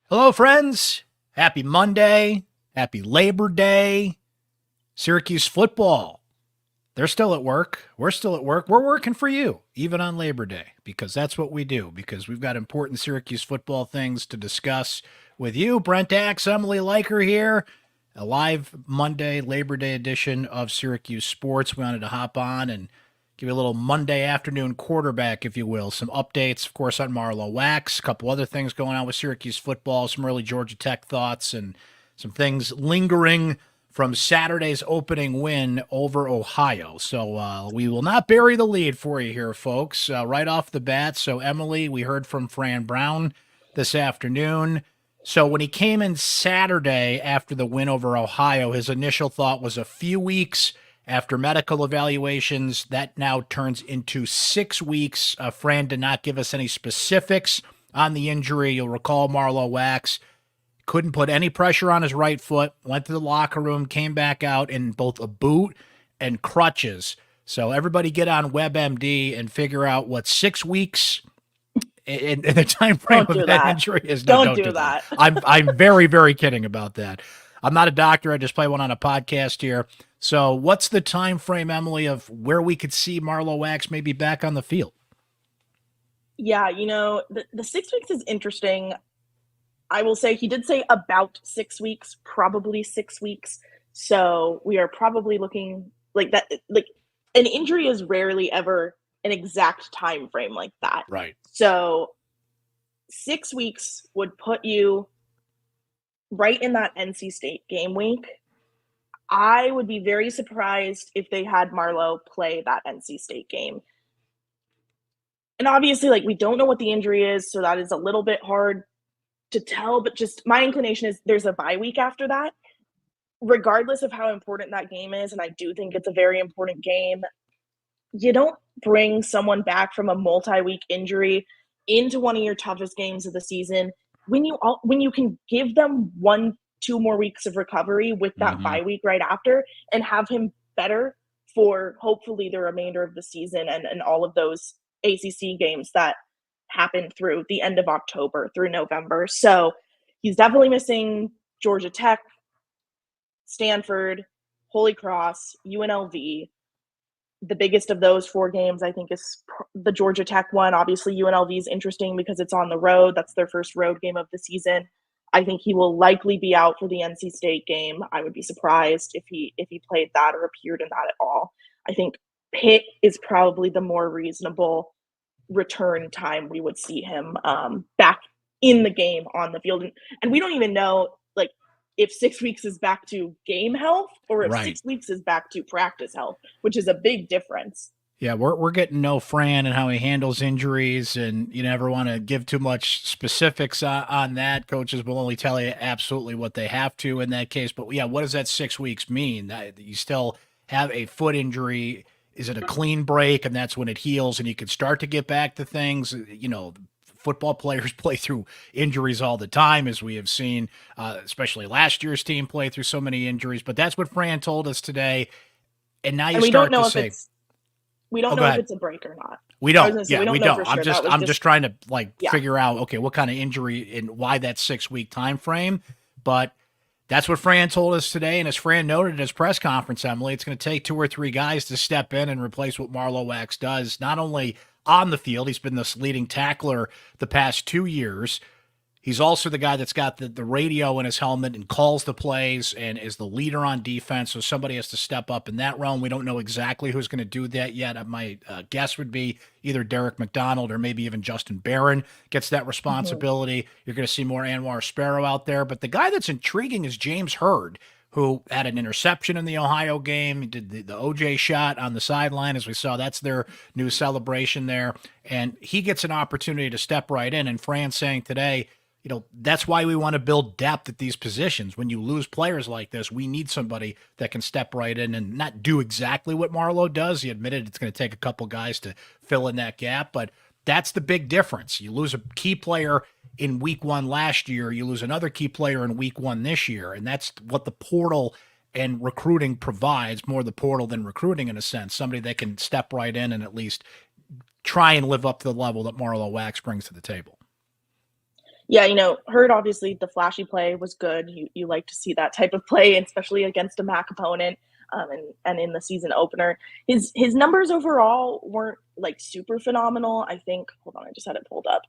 Hello, friends. Happy Monday. Happy Labor Day. Syracuse football. They're still at work. We're still at work. We're working for you, even on Labor Day, because that's what we do, because we've got important Syracuse football things to discuss with you. Brent and Emily, Leiker here. A live Monday, Labor Day edition of Syracuse Sports. We wanted to hop on and give you a little Monday afternoon quarterback, if you will. Some updates, of course, on Marlo Wax, a couple other things going on with Syracuse football, some early Georgia Tech thoughts, and some things lingering from Saturday's opening win over Ohio. So we will not bury the lead for you here, folks, right off the bat. So, Emily, we heard from Fran Brown this afternoon. So when he came in Saturday after the win over Ohio, his initial thought was a few weeks after medical evaluations. That now turns into 6 weeks. Fran did not give us any specifics on the injury. You'll recall Marlo Wax couldn't put any pressure on his right foot, went to the locker room, came back out in both a boot and crutches. So everybody get on WebMD and figure out what 6 weeks in the time frame of that injury is. No, don't do that. I'm very, very kidding about that. I'm not a doctor. I just play one on a podcast here. So what's the time frame, Emily, of where we could see Marlo Wax maybe back on the field? Yeah, the 6 weeks is interesting. I will say he did say about 6 weeks, probably 6 weeks. So we are probably looking like that. Like an injury is rarely ever an exact time frame like that. Right. So 6 weeks would put you right in that NC State game week. I would be very surprised if they had Marlo play that NC State game. And obviously, we don't know what the injury is, so that is a little bit hard to tell, but just my inclination is there's a bye week after that. Regardless of how important that game is, and I do think it's a very important game, you don't bring someone back from a multi-week injury into one of your toughest games of the season when you can give them 1-2 more weeks of recovery with that bye week right after and have him better for hopefully the remainder of the season and all of those ACC games that happen through the end of October through November. So he's definitely missing Georgia Tech, Stanford, Holy Cross, UNLV. The biggest of those 4 games, I think, is the Georgia Tech one. Obviously, UNLV is interesting because it's on the road. That's their first road game of the season. I think he will likely be out for the NC State game. I would be surprised if he played that or appeared in that at all. I think Pitt is probably the more reasonable return time we would see him back in the game on the field. And we don't even know if 6 weeks is back to game health or if 6 weeks is back to practice health, which is a big difference. Yeah, we're getting to know Fran and how he handles injuries, and you never want to give too much specifics on that. Coaches will only tell you absolutely what they have to in that case. But yeah, what does that 6 weeks mean? That you still have a foot injury? Is it a clean break and that's when it heals and you can start to get back to things? Football players play through injuries all the time, as we have seen, especially last year's team play through so many injuries. But that's what Fran told us today. And now you start to say, we don't know if it's a break or not. We don't. Yeah, we don't. I'm just trying to figure out, okay, what kind of injury and why that 6 week time frame. But that's what Fran told us today. And as Fran noted at his press conference, Emily, it's going to take 2 or 3 guys to step in and replace what Marlo Wax does, not only on the field. He's been this leading tackler the past 2 years. He's also the guy that's got the radio in his helmet and calls the plays and is the leader on defense. So somebody has to step up in that realm. We don't know exactly who's going to do that yet. My guess would be either Derek McDonald or maybe even Justin Barron gets that responsibility. You're going to see more Anwar Sparrow out there. But the guy that's intriguing is James Hurd, who had an interception in the Ohio game. He did the OJ shot on the sideline, as we saw. That's their new celebration there. And he gets an opportunity to step right in. And Fran's saying today, that's why we want to build depth at these positions. When you lose players like this, we need somebody that can step right in and not do exactly what Marlo does. He admitted it's going to take a couple guys to fill in that gap, but that's the big difference. You lose a key player in week 1 last year, you lose another key player in week 1 this year, and that's what the portal and recruiting provides, more the portal than recruiting in a sense, somebody that can step right in and at least try and live up to the level that Marlo Wax brings to the table. Yeah, Hurd, obviously the flashy play was good. You like to see that type of play, especially against a MAC opponent, and in the season opener. His numbers overall weren't like super phenomenal. I think, hold on, I just had it pulled up.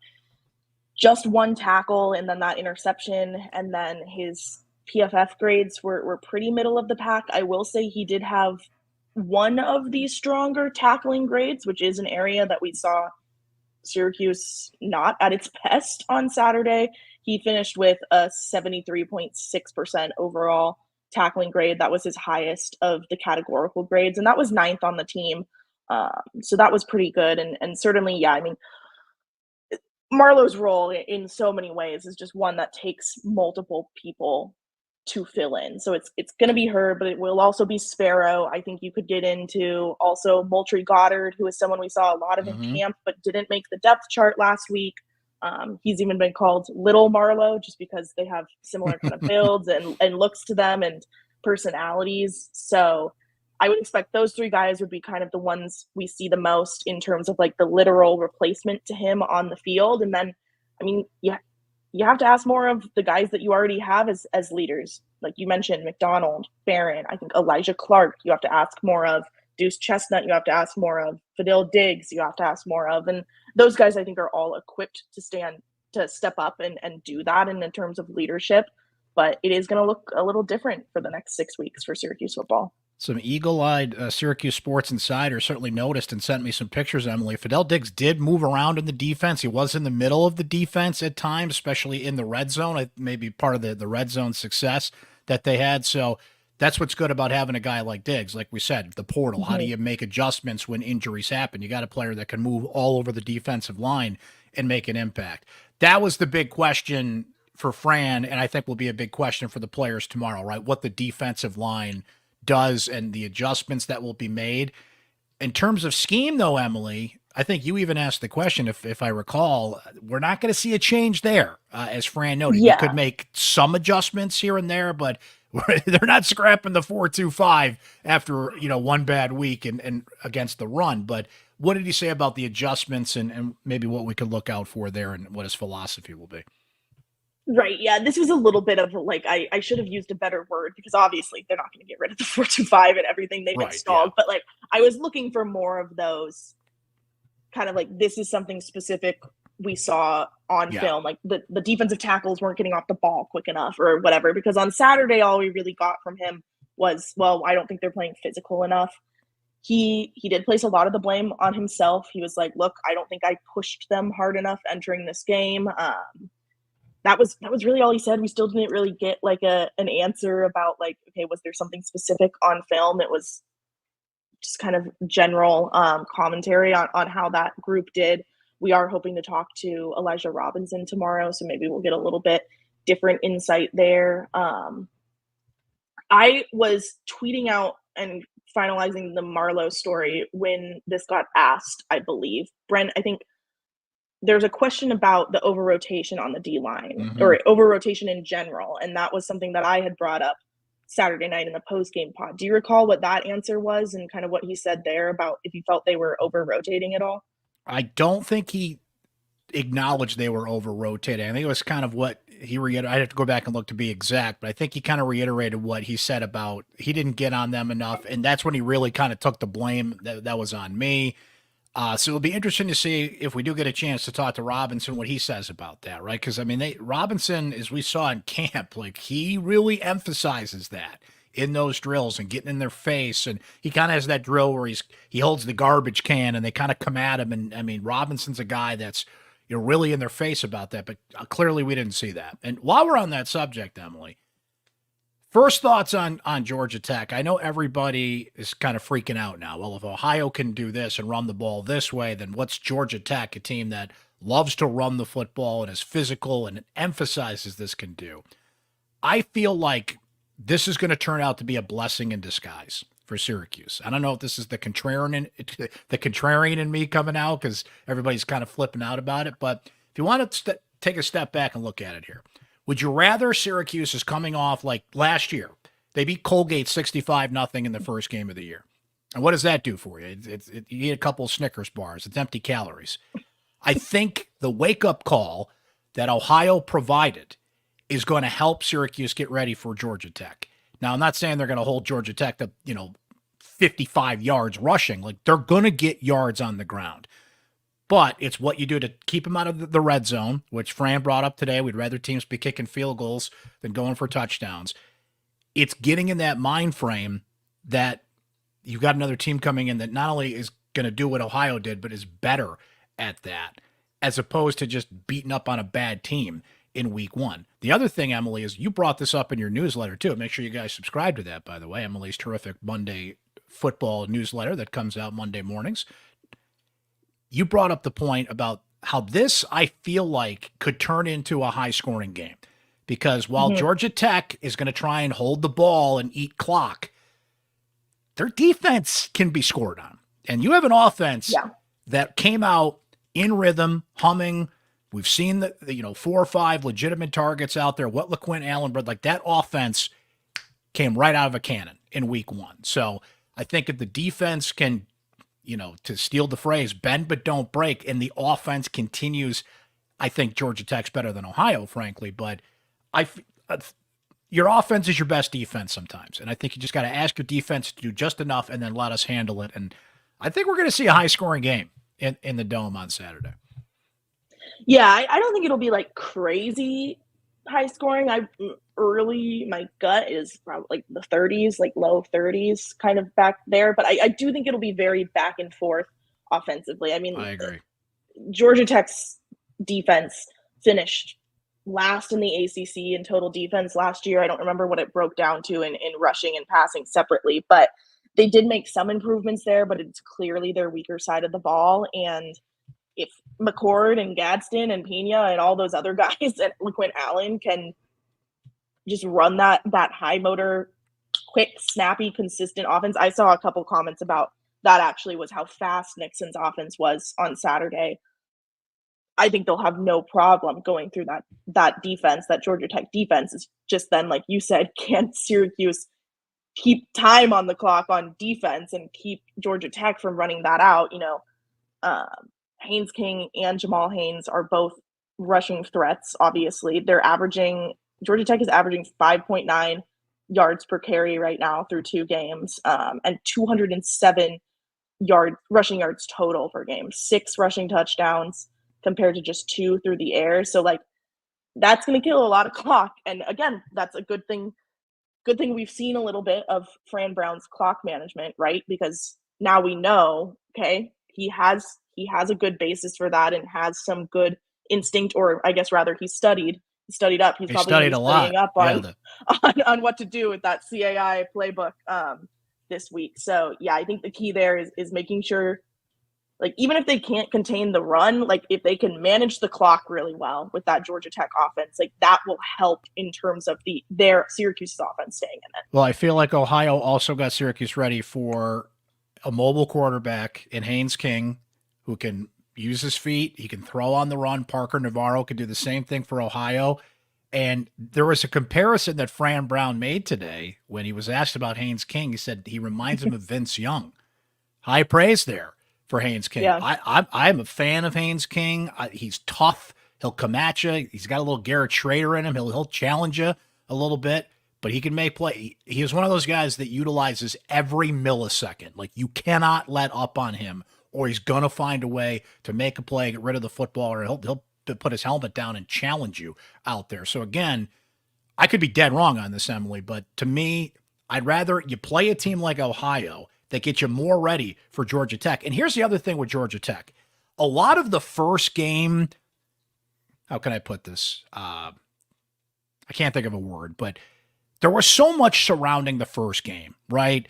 Just one tackle and then that interception, and then his PFF grades were pretty middle of the pack. I will say he did have one of the stronger tackling grades, which is an area that we saw Syracuse not at its best on Saturday. He finished with a 73.6% overall tackling grade. That was his highest of the categorical grades, and that was ninth on the team. So that was pretty good. And certainly, yeah, I mean, Marlowe's role in so many ways is just one that takes multiple people to fill in. So it's going to be her, but it will also be Sparrow. I think you could get into also Moultrie Goddard, who is someone we saw a lot of in camp, but didn't make the depth chart last week. He's even been called Little Marlowe just because they have similar kind of builds and looks to them and personalities. So I would expect those three guys would be kind of the ones we see the most in terms of like the literal replacement to him on the field. And then, I mean, you have to ask more of the guys that you already have as leaders. Like you mentioned, McDonald, Barron, I think Elijah Clark, you have to ask more of. Deuce Chestnut, you have to ask more of. Fidel Diggs, you have to ask more of. And those guys, I think, are all equipped to step up and do that in terms of leadership. But it is going to look a little different for the next 6 weeks for Syracuse football. Some eagle-eyed Syracuse Sports Insiders certainly noticed and sent me some pictures, Emily. Fidel Diggs did move around in the defense. He was in the middle of the defense at times, especially in the red zone. Maybe part of the red zone success that they had. So that's what's good about having a guy like Diggs. Like we said, the portal. How do you make adjustments when injuries happen? You got a player that can move all over the defensive line and make an impact. That was the big question for Fran, and I think will be a big question for the players tomorrow, right? What the defensive line does and the adjustments that will be made. In terms of scheme, though, Emily, I think you even asked the question, if I recall, we're not going to see a change there, as Fran noted. Yeah. You could make some adjustments here and there, but they're not scrapping the 4-2-5 after one bad week and against the run. But what did he say about the adjustments and maybe what we could look out for there and what his philosophy will be? Right. Yeah. This was a little bit of like, I should have used a better word because obviously they're not going to get rid of the 4-2-5 and everything they've installed. Yeah. But like, I was looking for more of those kind of like, this is something specific we saw on film. Like the defensive tackles weren't getting off the ball quick enough or whatever, because on Saturday, all we really got from him was, well, I don't think they're playing physical enough. He did place a lot of the blame on himself. He was like, look, I don't think I pushed them hard enough entering this game. That was really all he said. We still didn't really get like an answer about like, okay, was there something specific on film? It was just kind of general commentary on how that group did. We are hoping to talk to Elijah Robinson tomorrow, so maybe we'll get a little bit different insight there. I was tweeting out and finalizing the Marlowe story when this got asked, I believe. Brent, I think there's a question about the over-rotation on the D-line or over-rotation in general, and that was something that I had brought up Saturday night in the post-game pod. Do you recall what that answer was and kind of what he said there about if you felt they were over-rotating at all? I don't think he acknowledged they were over-rotating. I think it was kind of what he reiterated. I'd have to go back and look to be exact, but I think he kind of reiterated what he said about he didn't get on them enough, and that's when he really kind of took the blame that was on me. So it'll be interesting to see if we do get a chance to talk to Robinson, what he says about that, right? Because, I mean, Robinson, as we saw in camp, like he really emphasizes that in those drills and getting in their face. And he kind of has that drill where he holds the garbage can and they kind of come at him. And, I mean, Robinson's a guy that's really in their face about that. But clearly we didn't see that. And while we're on that subject, Emily, first thoughts on Georgia Tech. I know everybody is kind of freaking out now. Well, if Ohio can do this and run the ball this way, then what's Georgia Tech, a team that loves to run the football and is physical and emphasizes this, can do? I feel like this is going to turn out to be a blessing in disguise for Syracuse. I don't know if this is the contrarian in me coming out because everybody's kind of flipping out about it. But if you want to take a step back and look at it here, would you rather Syracuse is coming off like last year? They beat Colgate 65-0 in the first game of the year. And what does that do for you? You eat a couple of Snickers bars. It's empty calories. I think the wake-up call that Ohio provided is going to help Syracuse get ready for Georgia Tech. Now, I'm not saying they're going to hold Georgia Tech to, 55 yards rushing. Like, they're going to get yards on the ground. But it's what you do to keep them out of the red zone, which Fran brought up today. We'd rather teams be kicking field goals than going for touchdowns. It's getting in that mind frame that you've got another team coming in that not only is going to do what Ohio did, but is better at that, as opposed to just beating up on a bad team in week one. The other thing, Emily, is you brought this up in your newsletter too. Make sure you guys subscribe to that, by the way. Emily's terrific Monday football newsletter that comes out Monday mornings. You brought up the point about how this, I feel like, could turn into a high-scoring game. Because while Georgia Tech is going to try and hold the ball and eat clock, their defense can be scored on. And you have an offense that came out in rhythm, humming. We've seen the 4 or 5 legitimate targets out there. What LaQuint Allen, but like that offense came right out of a cannon in week one. So I think if the defense can, to steal the phrase, bend but don't break, and the offense continues, I think Georgia Tech's better than Ohio, frankly. But your offense is your best defense sometimes. And I think you just got to ask your defense to do just enough and then let us handle it. And I think we're going to see a high-scoring game in the Dome on Saturday. Yeah, I don't think it'll be like crazy high scoring. My gut is probably like the 30s, like low 30s, kind of back there. But I do think it'll be very back and forth offensively. I mean, I agree. Georgia Tech's defense finished last in the ACC in total defense last year. I don't remember what it broke down to in rushing and passing separately, but they did make some improvements there, but it's clearly their weaker side of the ball. And if McCord and Gadsden and Pena and all those other guys and LaQuint Allen can just run that high motor, quick, snappy, consistent offense. I saw a couple comments about that actually was how fast Nixon's offense was on Saturday. I think they'll have no problem going through that defense, that Georgia Tech defense. Is just then, like you said, can Syracuse keep time on the clock on defense and keep Georgia Tech from running that out? Haynes King and Jamal Haynes are both rushing threats, obviously. Georgia Tech is averaging 5.9 yards per carry right now through 2 games, and 207 rushing yards total per game. 6 rushing touchdowns compared to just 2 through the air. So, that's going to kill a lot of clock. And again, that's a good thing. Good thing we've seen a little bit of Fran Brown's clock management, right? Because now we know, okay, he has a good basis for that and has some good instinct, or I guess rather he studied up. He's probably studied a lot up on what to do with that CAI playbook this week. So yeah, I think the key there is making sure, even if they can't contain the run, if they can manage the clock really well with that Georgia Tech offense, that will help in terms of their Syracuse's offense staying in it. Well, I feel like Ohio also got Syracuse ready for a mobile quarterback in Haynes King, who can use his feet. He can throw on the run. Parker Navarro could do the same thing for Ohio. And there was a comparison that Fran Brown made today when he was asked about Haynes King. He said he reminds him of Vince Young. High praise there for Haynes King. Yeah. I'm a fan of Haynes King. He's tough. He'll come at you. He's got a little Garrett Schrader in him. He'll challenge you a little bit, but he can make play. He is one of those guys that utilizes every millisecond. You cannot let up on him, or he's going to find a way to make a play, get rid of the football, or he'll put his helmet down and challenge you out there. So again, I could be dead wrong on this, Emily, but to me, I'd rather you play a team like Ohio that gets you more ready for Georgia Tech. And here's the other thing with Georgia Tech. A lot of the first game, how can I put this? I can't think of a word, but there was so much surrounding the first game, right?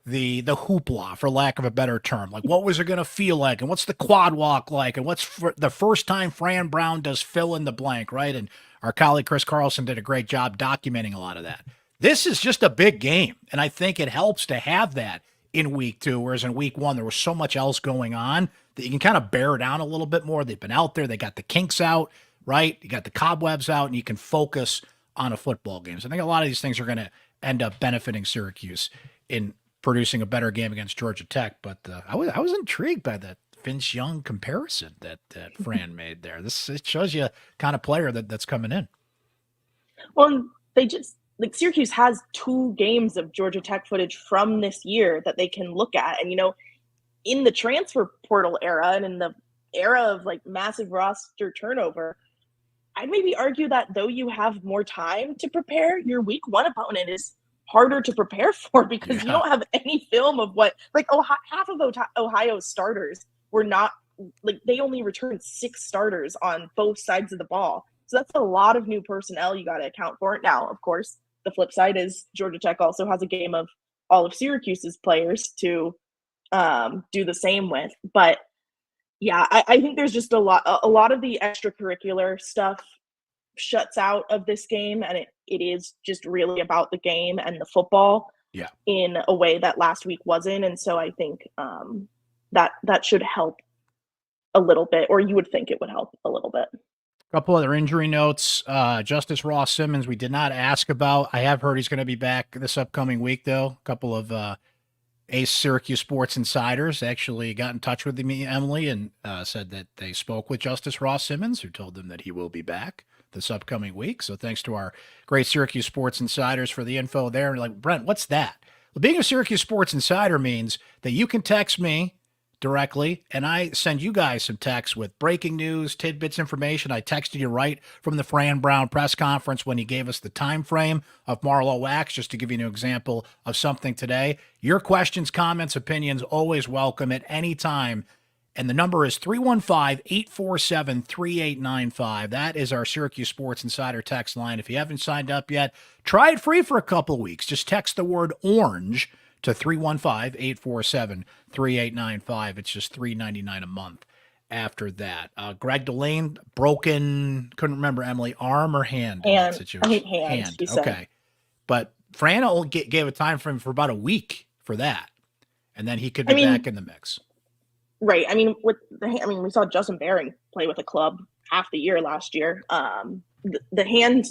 The hoopla, for lack of a better term. What was it going to feel like? And what's the quad walk like? And what's the first time Fran Brown does fill in the blank, right? And our colleague Chris Carlson did a great job documenting a lot of that. This is just a big game, and I think it helps to have that in week 2, whereas in week 1, there was so much else going on that you can kind of bear down a little bit more. They've been out there. They got the kinks out, right? You got the cobwebs out, and you can focus on a football game. So I think a lot of these things are going to end up benefiting Syracuse in producing a better game against Georgia Tech. But I was intrigued by that Vince Young comparison that Fran made there. It shows you kind of player that's coming in. Well, they just like Syracuse has 2 games of Georgia Tech footage from this year that they can look at. And, in the transfer portal era and in the era of like massive roster turnover, I'd maybe argue that though you have more time to prepare, your week 1 opponent is harder to prepare for because you don't have any film of what, like, half of Ohio's starters were not, like, they only returned 6 starters on both sides of the ball. So that's a lot of new personnel you got to account for. Now, of course, the flip side is Georgia Tech also has a game of all of Syracuse's players to do the same with. But yeah, I think there's just a lot of the extracurricular stuff shuts out of this game, and it is just really about the game and the football in a way that last week wasn't. And so I think that should help a little bit, or you would think it would help a little bit. A couple other injury notes. Justice Ross Simmons, we did not ask about. I have heard he's going to be back this upcoming week, though. A couple of Ace Syracuse Sports Insiders actually got in touch with me, Emily, and said that they spoke with Justice Ross Simmons, who told them that he will be back this upcoming week. So thanks to our great Syracuse Sports Insiders for the info there. And like, Brent, what's that? Well, being a Syracuse Sports Insider means that you can text me directly, and I send you guys some texts with breaking news, tidbits, information. I texted you right from the Fran Brown press conference when he gave us the time frame of Marlo Wax, just to give you an example of something today. Your questions, comments, opinions, always welcome at any time. And the number is 315-847-3895. That is our Syracuse Sports Insider text line. If you haven't signed up yet, try it free for a couple of weeks. Just text the word orange to 315-847-3895. It's just $3.99 a month after that. Greg Delane, broken, couldn't remember, Emily, arm or hand? Hand. Situation? I think hand. Okay. But Fran gave a time frame for about a week for that. And then he could be back in the mix. Right. I mean, we saw Justin Behring play with a club half the year last year. The hand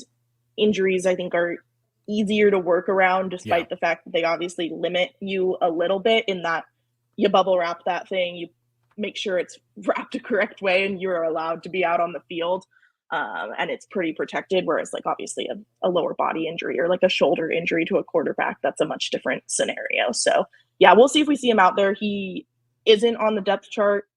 injuries, I think, are easier to work around, despite the fact that they obviously limit you a little bit in that you bubble wrap that thing, you make sure it's wrapped a correct way, and you're allowed to be out on the field. And it's pretty protected, whereas like obviously a lower body injury or like a shoulder injury to a quarterback, that's a much different scenario. So yeah, we'll see if we see him out there. He isn't on the depth chart,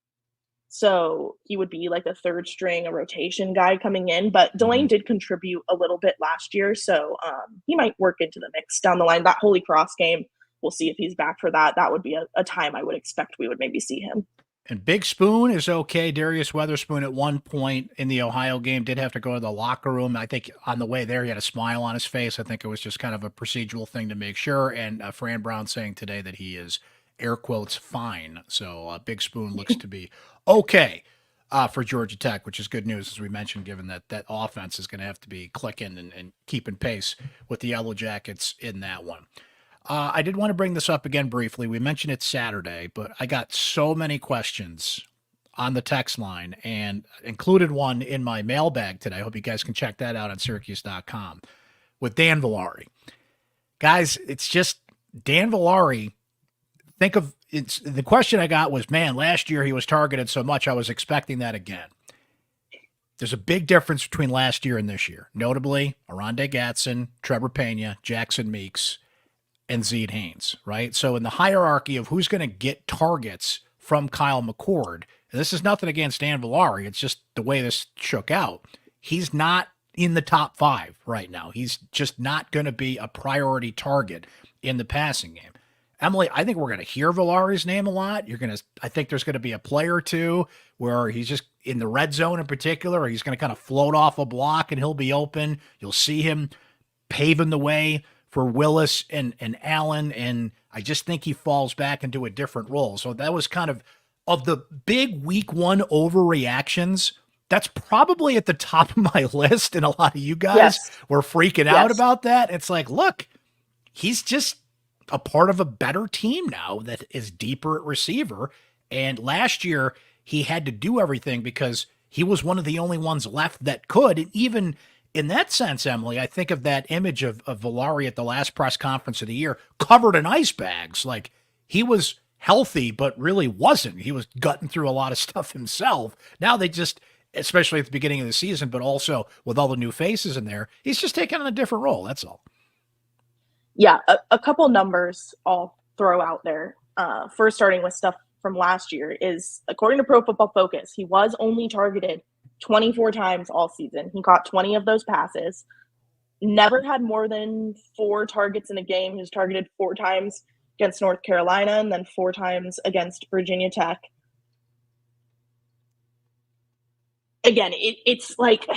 so he would be like a third string, a rotation guy coming in. But Delane did contribute a little bit last year, so he might work into the mix down the line. That Holy Cross game, we'll see if he's back for that. That would be a time I would expect we would maybe see him. And Big Spoon is okay. Darius Weatherspoon at one point in the Ohio game did have to go to the locker room. I think on the way there, he had a smile on his face. I think it was just kind of a procedural thing to make sure. And Fran Brown saying today that he is, air quotes, fine. So Big Spoon looks to be okay for Georgia Tech, which is good news, as we mentioned, given that that offense is going to have to be clicking and keeping pace with the Yellow Jackets in that one. I did want to bring this up again briefly. We mentioned it Saturday, but I got so many questions on the text line and included one in my mailbag today. I hope you guys can check that out on syracuse.com with Dan Villari. Guys, it's just Dan Villari. Think of it's the question I got was, man, last year he was targeted so much, I was expecting that again. There's a big difference between last year and this year. Notably, Aronde Gatson, Trevor Pena, Jackson Meeks, and Zede Haynes, right? So in the hierarchy of who's going to get targets from Kyle McCord, and this is nothing against Dan Villari, it's just the way this shook out. He's not in the top 5 right now. He's just not going to be a priority target in the passing game. Emily, I think we're going to hear Villari's name a lot. I think there's going to be a play or two where he's just in the red zone in particular, or he's going to kind of float off a block and he'll be open. You'll see him paving the way for Willis and Allen, and I just think he falls back into a different role. So that was kind of the big week 1 overreactions. That's probably at the top of my list, and a lot of you guys were freaking out about that. It's like, look, he's just a part of a better team now that is deeper at receiver. And last year he had to do everything because he was one of the only ones left that could. And even in that sense, Emily, I think of that image of Villari at the last press conference of the year covered in ice bags. Like he was healthy, but really wasn't. He was gutting through a lot of stuff himself. Now they just, especially at the beginning of the season, but also with all the new faces in there, he's just taking on a different role. That's all. Yeah, a couple numbers I'll throw out there. First, starting with stuff from last year, is according to Pro Football Focus, he was only targeted 24 times all season. He caught 20 of those passes. Never had more than 4 targets in a game. He was targeted 4 times against North Carolina and then 4 times against Virginia Tech. Again, it's like,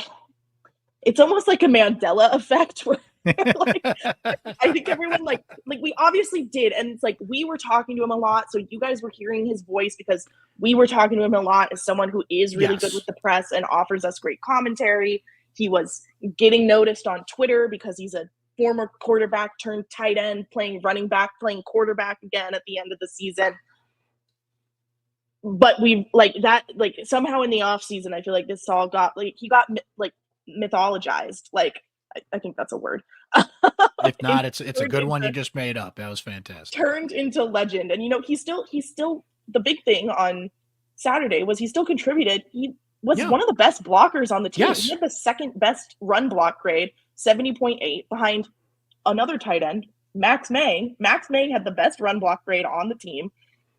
it's almost like a Mandela effect where like, I think everyone like we obviously did, and it's like we were talking to him a lot, so you guys were hearing his voice because we were talking to him a lot as someone who is really good with the press and offers us great commentary. He was getting noticed on Twitter because he's a former quarterback turned tight end, playing running back, playing quarterback again at the end of the season. But we like that, like somehow in the off season, I feel like this all got like he got like mythologized. Like I think that's a word. If not, it's a good one you just made up. That was fantastic. Turned into legend. And he's still the big thing on Saturday was he still contributed. He was one of the best blockers on the team. Yes. He had the second best run block grade, 70.8, behind another tight end, Max May. Max May had the best run block grade on the team,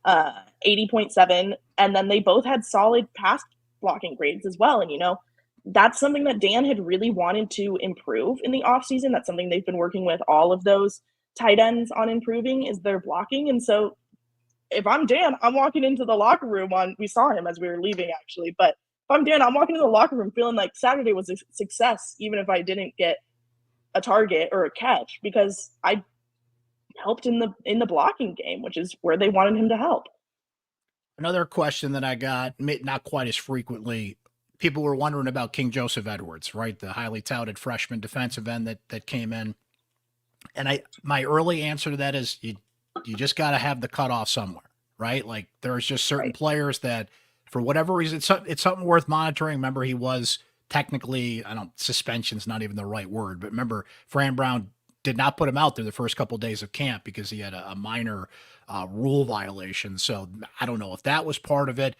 80.7, and then they both had solid pass blocking grades as well. And that's something that Dan had really wanted to improve in the offseason. That's something they've been working with all of those tight ends on improving, is their blocking. And so if I'm Dan, I'm walking into the locker room we saw him as we were leaving actually, but if I'm Dan, I'm walking into the locker room feeling like Saturday was a success, even if I didn't get a target or a catch, because I helped in the blocking game, which is where they wanted him to help. Another question that I got, not quite as frequently, people were wondering about King Joseph Edwards, right? The highly touted freshman defensive end that came in. And my early answer to that is you just got to have the cutoff somewhere, right? Like there's just certain players that for whatever reason, it's something worth monitoring. Remember, he was technically, suspension's not even the right word, but remember Fran Brown did not put him out there the first couple of days of camp because he had a minor rule violation. So I don't know if that was part of it.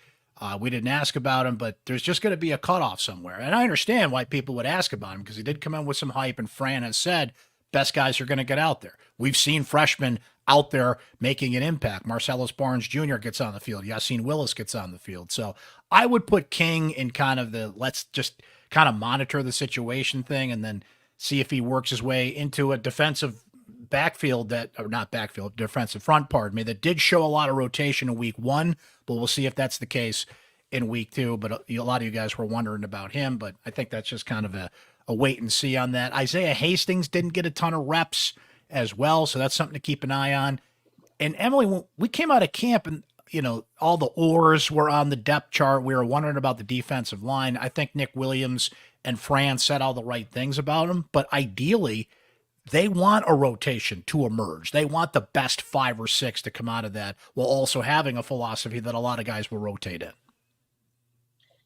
We didn't ask about him, but there's just going to be a cutoff somewhere. And I understand why people would ask about him because he did come in with some hype, and Fran has said best guys are going to get out there. We've seen freshmen out there making an impact. Marcellus Barnes Jr. gets on the field. Yassine Willis gets on the field. So I would put King in kind of the let's just kind of monitor the situation thing and then see if he works his way into a defensive defensive front, pardon me, that did show a lot of rotation in week 1, but we'll see if that's the case in week 2. But a lot of you guys were wondering about him, but I think that's just kind of a wait and see on that. Isaiah Hastings didn't get a ton of reps as well, so that's something to keep an eye on. And Emily, when we came out of camp and, all the oars were on the depth chart, we were wondering about the defensive line. I think Nick Williams and Fran said all the right things about him, but ideally, they want a rotation to emerge. They want the best 5 or 6 to come out of that while also having a philosophy that a lot of guys will rotate in.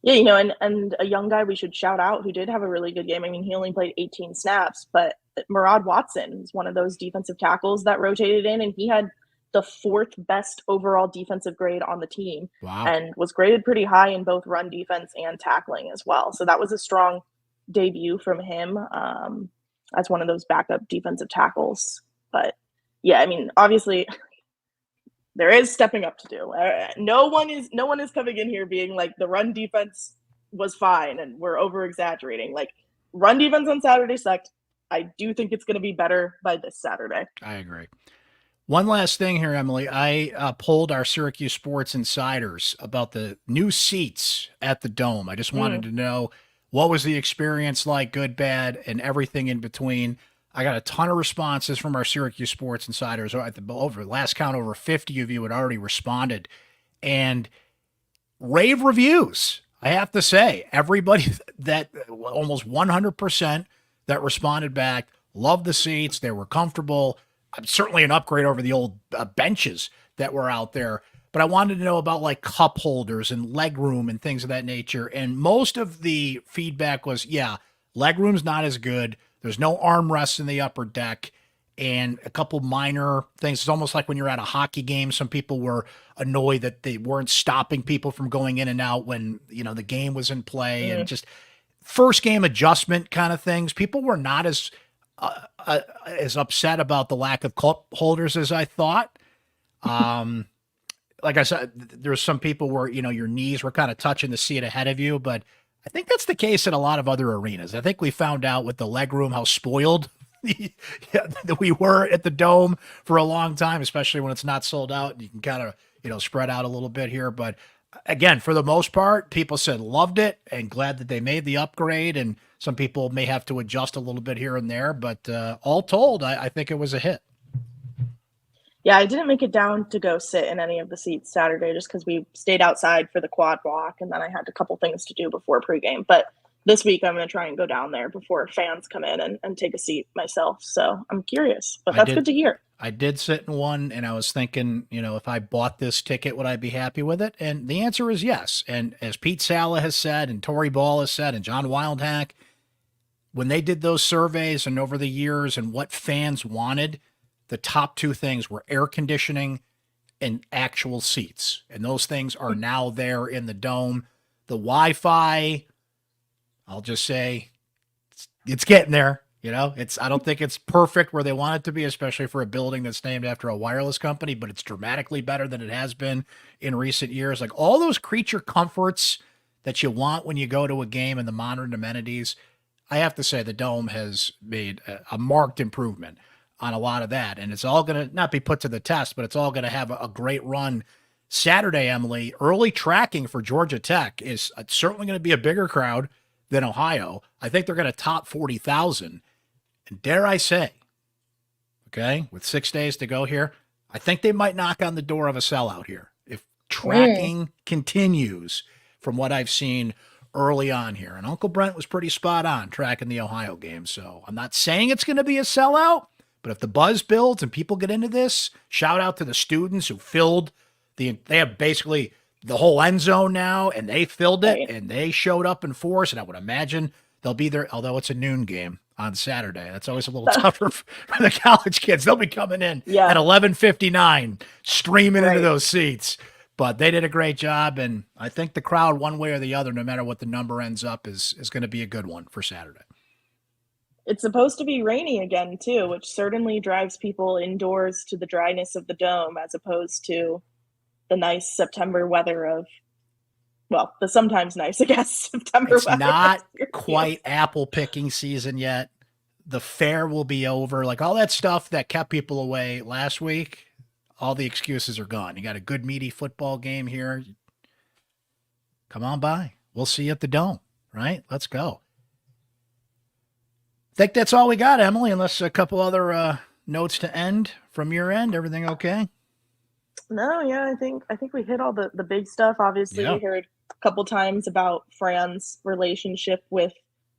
Yeah, and a young guy we should shout out who did have a really good game. I mean, he only played 18 snaps, but Murad Watson is one of those defensive tackles that rotated in, and he had the 4th best overall defensive grade on the team. Wow. And was graded pretty high in both run defense and tackling as well. So that was a strong debut from him. As one of those backup defensive tackles. But yeah, I mean, obviously there is stepping up to do. No one is coming in here being like the run defense was fine and we're over exaggerating. Like run defense on Saturday sucked. I do think it's going to be better by this Saturday. I agree. One last thing here, Emily. I polled our Syracuse Sports Insiders about the new seats at the Dome. I just wanted to know, what was the experience like, good, bad, and everything in between? I got a ton of responses from our Syracuse Sports Insiders. Over last count, over 50 of you had already responded. And rave reviews, I have to say. Everybody that, almost 100% that responded back, loved the seats. They were comfortable. Certainly an upgrade over the old benches that were out there. But I wanted to know about like cup holders and leg room and things of that nature. And most of the feedback was, leg room's not as good. There's no armrests in the upper deck. and a couple minor things. It's almost like when you're at a hockey game, some people were annoyed that they weren't stopping people from going in and out when, the game was in play, and just first game adjustment kind of things. People were not as upset about the lack of cup holders as I thought. Like I said, there's some people where, your knees were kind of touching the seat ahead of you, but I think that's the case in a lot of other arenas. I think we found out with the leg room how spoiled that we were at the Dome for a long time, especially when it's not sold out. You can kind of, spread out a little bit here. But again, for the most part, people said loved it and glad that they made the upgrade. And some people may have to adjust a little bit here and there. But all told, I think it was a hit. Yeah, I didn't make it down to go sit in any of the seats Saturday just because we stayed outside for the quad walk, and then I had a couple things to do before pregame. But this week I'm going to try and go down there before fans come in and take a seat myself. So I'm curious, but that's good to hear. I did sit in one, and I was thinking, if I bought this ticket, would I be happy with it? And the answer is yes. And as Pete Sala has said, and Torrey Ball has said, and John Wildhack, when they did those surveys and over the years and what fans wanted, the top two things were air conditioning and actual seats. And those things are now there in the Dome. The Wi-Fi, I'll just say it's getting there. I don't think it's perfect where they want it to be, especially for a building that's named after a wireless company, but it's dramatically better than it has been in recent years. Like all those creature comforts that you want when you go to a game and the modern amenities, I have to say the Dome has made a marked improvement on a lot of that. And it's all going to not be put to the test, but it's all going to have a great run Saturday, Emily. Early tracking for Georgia Tech is certainly going to be a bigger crowd than Ohio. I think they're going to top 40,000. And dare I say, okay, with 6 days to go here, I think they might knock on the door of a sellout here. If tracking continues from what I've seen early on here. And Uncle Brent was pretty spot on tracking the Ohio game. So I'm not saying it's going to be a sellout, but if the buzz builds and people get into this, shout out to the students who filled they have basically the whole end zone now, and they filled it, and they showed up in force. And I would imagine they'll be there, although it's a noon game on Saturday. That's always a little tougher for the college kids. They'll be coming in at 11:59, streaming into those seats. But they did a great job, and I think the crowd, one way or the other, no matter what the number ends up, is going to be a good one for Saturday. It's supposed to be rainy again, too, which certainly drives people indoors to the dryness of the Dome as opposed to the nice September weather of, well, the sometimes nice, I guess, September it's weather. It's not quite apple picking season yet. The fair will be over. Like all that stuff that kept people away last week, all the excuses are gone. You got a good, meaty football game here. Come on by. We'll see you at the Dome, right? Let's go. I think that's all we got, Emily, unless a couple other notes to end from your end. Everything okay? No, yeah, I think we hit all the big stuff. Obviously, we heard a couple times about Fran's relationship with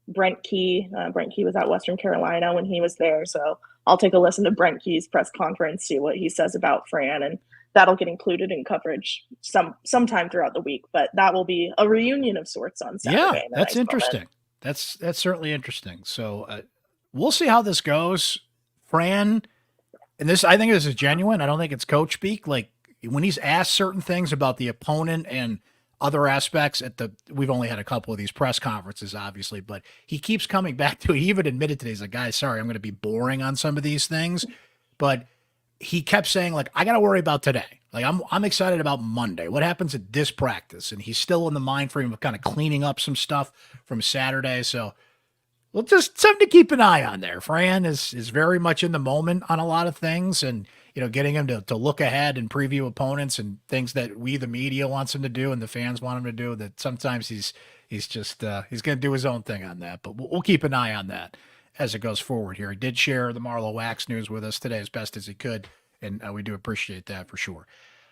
Brent Key. Brent Key was at Western Carolina when he was there, so I'll take a listen to Brent Key's press conference, see what he says about Fran, and that'll get included in coverage sometime throughout the week. But that will be a reunion of sorts on Saturday. Yeah, that's interesting. That's certainly interesting. So we'll see how this goes. Fran, and this, I think this is genuine. I don't think it's coach speak. Like when he's asked certain things about the opponent and other aspects we've only had a couple of these press conferences, obviously, but he keeps coming back to it. He even admitted today, he's like, guys, sorry, I'm going to be boring on some of these things. But he kept saying, like, I got to worry about today. Like, I'm excited about Monday. What happens at this practice? And he's still in the mind frame of kind of cleaning up some stuff from Saturday. So, well, just something to keep an eye on there. Fran is very much in the moment on a lot of things, and getting him to look ahead and preview opponents and things that we, the media, wants him to do and the fans want him to do. That sometimes he's just he's going to do his own thing on that. But we'll keep an eye on that as it goes forward here. He did share the Marlo Wax news with us today as best as he could, and we do appreciate that for sure.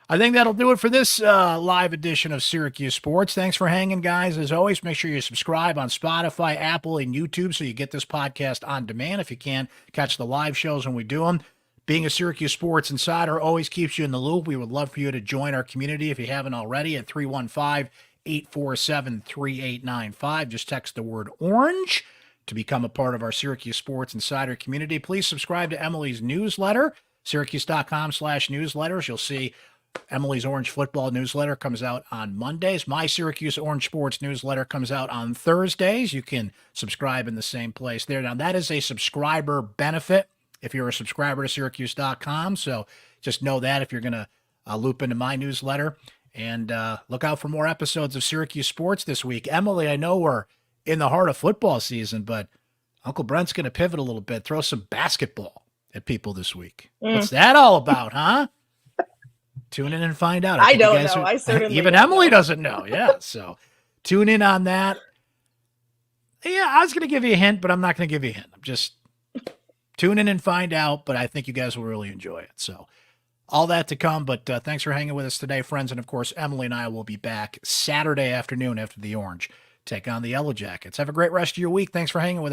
I think that'll do it for this live edition of Syracuse Sports. Thanks for hanging, guys. As always, make sure you subscribe on Spotify, Apple, and YouTube so you get this podcast on demand. If you can, catch the live shows when we do them. Being a Syracuse Sports Insider always keeps you in the loop. We would love for you to join our community if you haven't already at 315-847-3895. Just text the word orange to become a part of our Syracuse Sports Insider community, please subscribe to Emily's newsletter, syracuse.com/newsletters. You'll see Emily's Orange Football newsletter comes out on Mondays. My Syracuse Orange Sports newsletter comes out on Thursdays. You can subscribe in the same place there. Now, that is a subscriber benefit if you're a subscriber to syracuse.com. So just know that if you're going to loop into my newsletter. And look out for more episodes of Syracuse Sports this week. Emily, I know we're in the heart of football season, but Uncle Brent's going to pivot a little bit, throw some basketball at people this week. What's that all about, huh? Tune in and find out. I don't know. I certainly even Emily doesn't know. Yeah. So tune in on that. Yeah, I was going to give you a hint, but I'm not going to give you a hint. I'm just tune in and find out, but I think you guys will really enjoy it. So all that to come, but thanks for hanging with us today, friends. And of course, Emily and I will be back Saturday afternoon after the Orange take on the Yellow Jackets. Have a great rest of your week. Thanks for hanging with us.